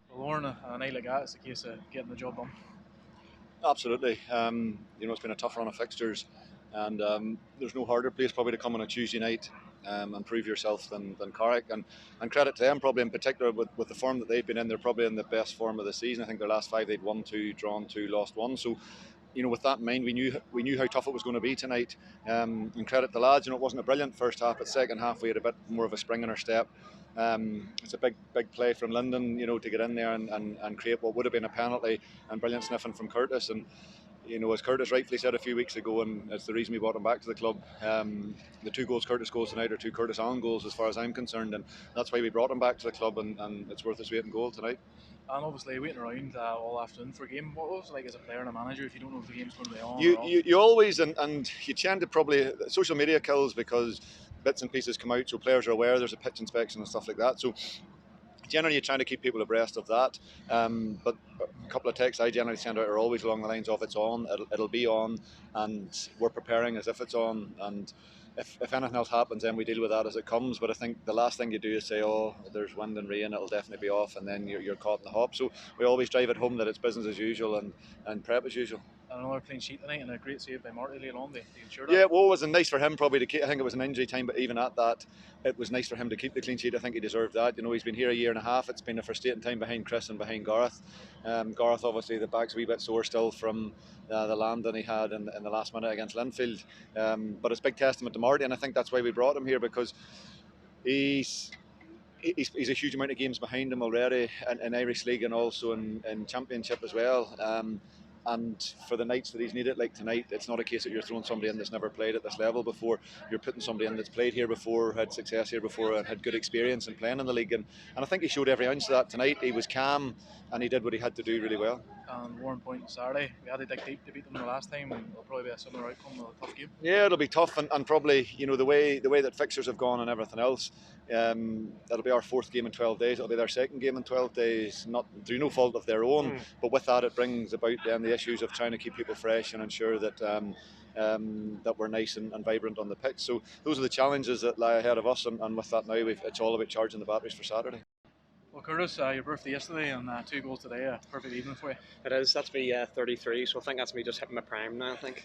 Well, Lauren, on a night like that, it's a case of getting the job done. Absolutely. It's been a tough run of fixtures, and there's no harder place probably to come on a Tuesday night and prove yourself than Carrick. And credit to them probably in particular with the form that they've been in. They're probably in the best form of the season. I think their last five they'd won two, drawn two, lost one. So with that in mind, we knew how tough it was going to be tonight. And credit to the lads. It wasn't a brilliant first half, but second half we had a bit more of a spring in our step. It's a big play from Linden, to get in there and create what would have been a penalty, and brilliant sniffing from Curtis. And as Curtis rightfully said a few weeks ago, and it's the reason we brought him back to the club. The two goals Curtis scores tonight are two Curtis Allen goals, as far as I'm concerned, and that's why we brought him back to the club, and it's worth its weight in gold tonight. And obviously waiting around all afternoon for a game. What was it like as a player and a manager if you don't know if the game's going to be on You or off? you always and you tend to probably social media kills because bits and pieces come out, so players are aware there's a pitch inspection and stuff like that. So generally you're trying to keep people abreast of that, but a couple of texts I generally send out are always along the lines of it's on, it'll be on, and we're preparing as if it's on, and if anything else happens then we deal with that as it comes. But I think the last thing you do is say, oh, there's wind and rain, it'll definitely be off, and then you're caught in the hop. So we always drive it home that it's business as usual and prep as usual. And another clean sheet tonight and a great save by Marty later on. They ensured Yeah, that. well, it was nice for him probably to keep. I think it was an injury time, but even at that, it was nice for him to keep the clean sheet. I think he deserved that. He's been here a year and a half. It's been a frustrating time behind Chris and behind Gareth. Gareth, obviously, the back's a wee bit sore still from the landing he had in the last minute against Linfield. But it's big testament to Marty, and I think that's why we brought him here, because he's a huge amount of games behind him already in Irish League and also in Championship as well. And for the nights that he's needed, like tonight, it's not a case that you're throwing somebody in that's never played at this level before. You're putting somebody in that's played here before, had success here before, and had good experience in playing in the league. And I think he showed every ounce of that tonight. He was calm and he did what he had to do really well. And Warren Point on Saturday, we had to dig deep to beat them the last time, and it'll probably be a similar outcome of a tough game. Yeah, it'll be tough, and probably the way that fixtures have gone and everything else. That'll be our fourth game in 12 days. It'll be their second game in 12 days, not through no fault of their own. But with that, it brings about then the issues of trying to keep people fresh and ensure that that we're nice and vibrant on the pitch. So those are the challenges that lie ahead of us, and with that now, it's all about charging the batteries for Saturday. Well, Curtis, your birthday yesterday and 2 goals today, a perfect evening for you. It is. That's me 33, so I think that's me just hitting my prime now, I think.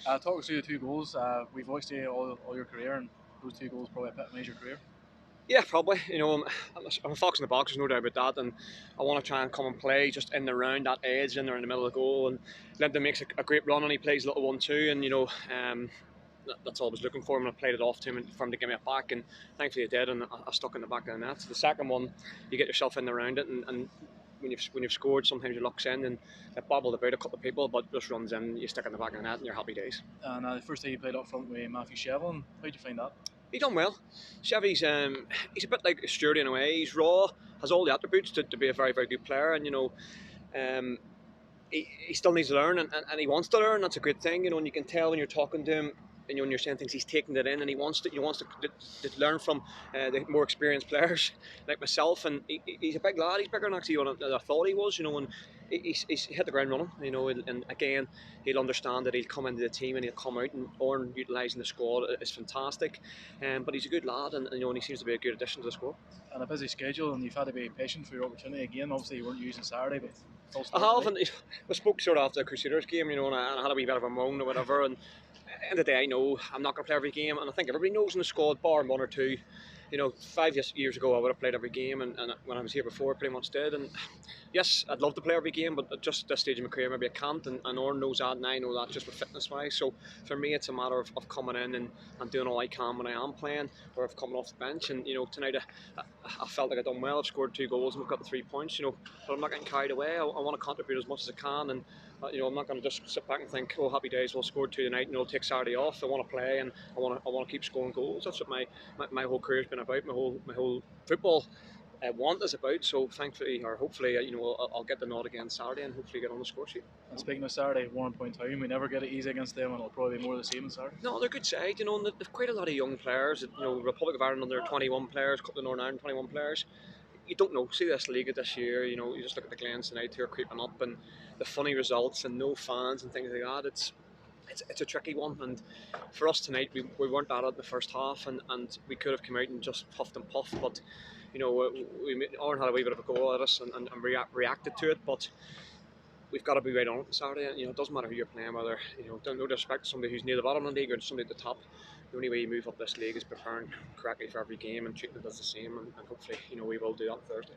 Talk us through the 2 goals. We've watched you all your career, and those 2 goals probably epitomise your career. Yeah, probably. I'm a fox in the box, there's no doubt about that, and I want to try and come and play just in the round, that edge in there in the middle of the goal. And Linden makes a great run and he plays a little 1-2, and that's all I was looking for, and I played it off to him for him to give me it back, and thankfully he did, and I stuck in the back of the net. So the second one, you get yourself in around it, and when you've scored, sometimes your luck's in, and it bobbled about a couple of people, but just runs in, you stick in the back of the net, and you're happy days. And the first day you played up front with Matthew Shevlin, how'd you find that? He done well. Chevy's he's a bit like Sturdy in a way. He's raw, has all the attributes to be a very, very good player, and he still needs to learn, and he wants to learn. That's a good thing, and you can tell when you're talking to him, and when you're saying things, he's taking it in, and he wants to learn from the more experienced players like myself. And he's a big lad. He's bigger than actually I thought he was. And he's hit the ground running. And again, he'll understand that he'll come into the team and he'll come out, and Oran utilising the squad is fantastic. But he's a good lad, and he seems to be a good addition to the squad. And a busy schedule, and you've had to be patient for your opportunity again. Obviously, you weren't using Saturday, but I have, and we spoke sort of after the Crusaders game, and I had a wee bit of a moan or whatever. And at the end of the day, I know I'm not going to play every game, and I think everybody knows in the squad, bar one or two. 5 years ago I would have played every game, and when I was here before, I pretty much did. And yes, I'd love to play every game, but at just this stage of my career, maybe I can't. And Oran knows that, and I know that, just with fitness wise. So for me, it's a matter of coming in and doing all I can when I am playing, or of coming off the bench. And tonight I felt like I'd done well. I've scored 2 goals and we've got the 3 points. But I'm not getting carried away. I want to contribute as much as I can, and I'm not going to just sit back and think, oh, happy days, we'll score 2 tonight and we'll take Saturday off. I want to play, and I want to keep scoring goals. That's what my whole career's been about. My whole football want is about. So thankfully, or hopefully, I'll get the nod again Saturday and hopefully get on the score sheet. And speaking of Saturday, Warren Point Town, we never get it easy against them, and it'll probably be more the same on Saturday. No, they're a good side, and they've quite a lot of young players. Republic of Ireland under 21 players, Cup of Northern Ireland 21 players. You don't know. See this league this year, you just look at the Glens tonight who are creeping up, and the funny results and no fans and things like that. It's a tricky one, and for us tonight, we weren't at it in the first half, and we could have come out and just puffed and puffed, but You know, Aaron had a wee bit of a goal at us and reacted to it, but we've got to be right on it on Saturday. You know, it doesn't matter who you're playing, whether, you know, no disrespect to somebody who's near the bottom of the league or somebody at the top. The only way you move up this league is preparing correctly for every game, and treating it as the same, and hopefully, you know, we will do that on Thursday.